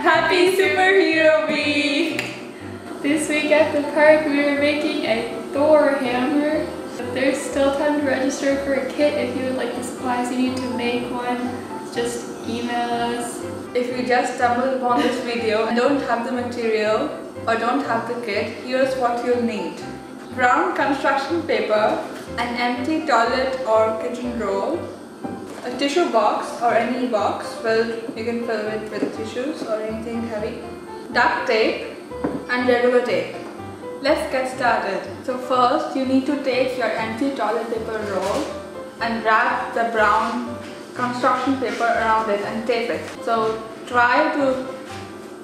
Happy Superhero Week! This week at the park we were making a Thor hammer. There's still time to register for a kit if you would like the supplies you need to make one. Just email us. If you just stumbled upon this video and don't have the material or don't have the kit, here's what you'll need. Brown construction paper, an empty toilet or kitchen roll, a tissue box or any box you can fill it with tissues or anything heavy, duct tape and regular tape. Let's get started. So first you need to take your empty toilet paper roll and wrap the brown construction paper around it and tape it. So try to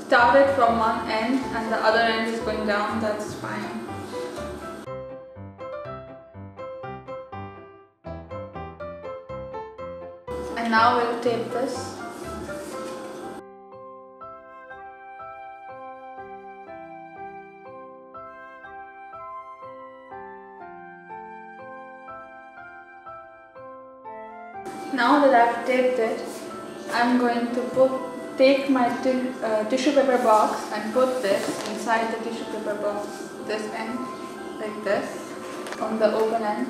start it from one end and the other end is going down, that's fine. And now we'll tape this. Now that I've taped it, I'm going to take my tissue paper box and put this inside the tissue paper box, this end, like this, on the open end.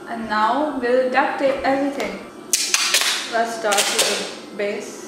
And now we'll duct tape everything. Let's start with the base.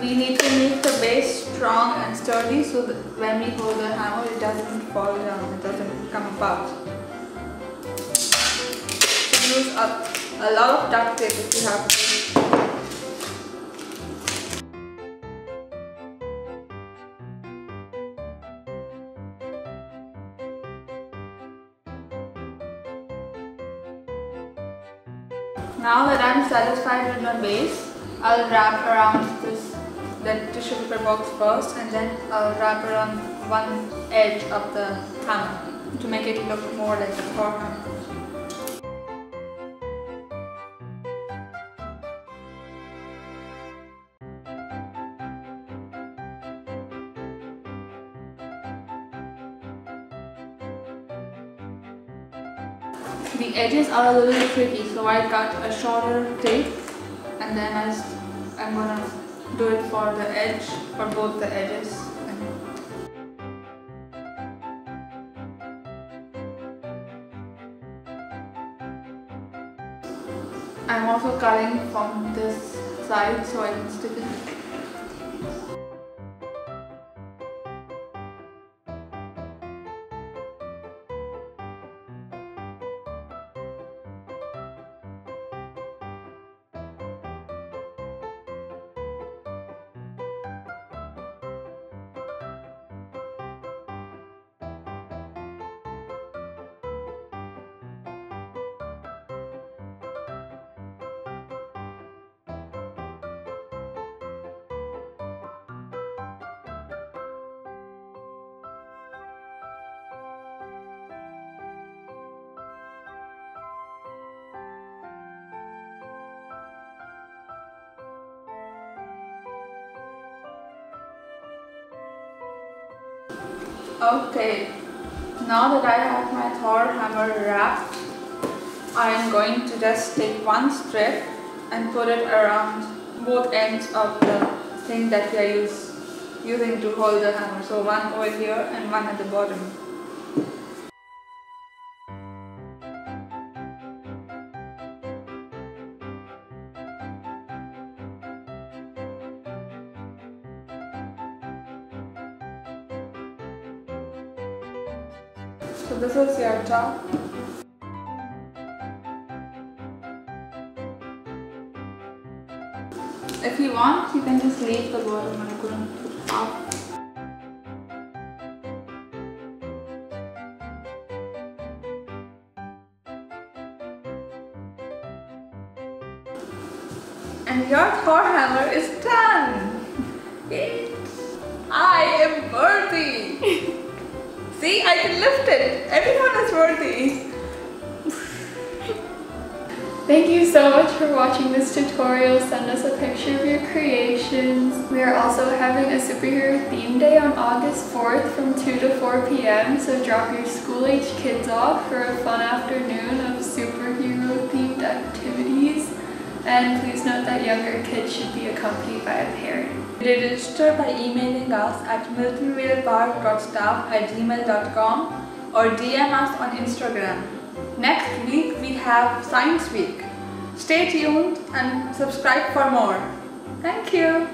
We need to make the base strong and sturdy so that when we hold the hammer it doesn't fall down, it doesn't come apart. So use a lot of duct tape if you have to. Now that I'm satisfied with my base, I'll wrap around the tissue paper box first and then I'll wrap around one edge of the hammer to make it look more like a Thor hammer. The edges are a little tricky, so I cut a shorter tape and then I'm gonna do it for the edge, for both the edges. I'm also cutting from this side so I can stick it. Okay, now that I have my Thor hammer wrapped, I am going to just take one strip and put it around both ends of the thing that we are using to hold the hammer. So one over here and one at the bottom. So this is your top. If you want, you can just leave the bottom. I'm going to put half. And your Thor hammer is done! I am worthy! See, I can lift it. Everyone is worthy. Thank you so much for watching this tutorial. Send us a picture of your creations. We are also having a superhero theme day on August 4th from 2 to 4 p.m. So drop your school-age kids off for a fun afternoon of superhero themed activities. And please note that younger kids should be accompanied by a parent. Register by emailing us at miltonvalepark.staff@gmail.com or DM us on Instagram. Next week we have Science Week. Stay tuned and subscribe for more. Thank you.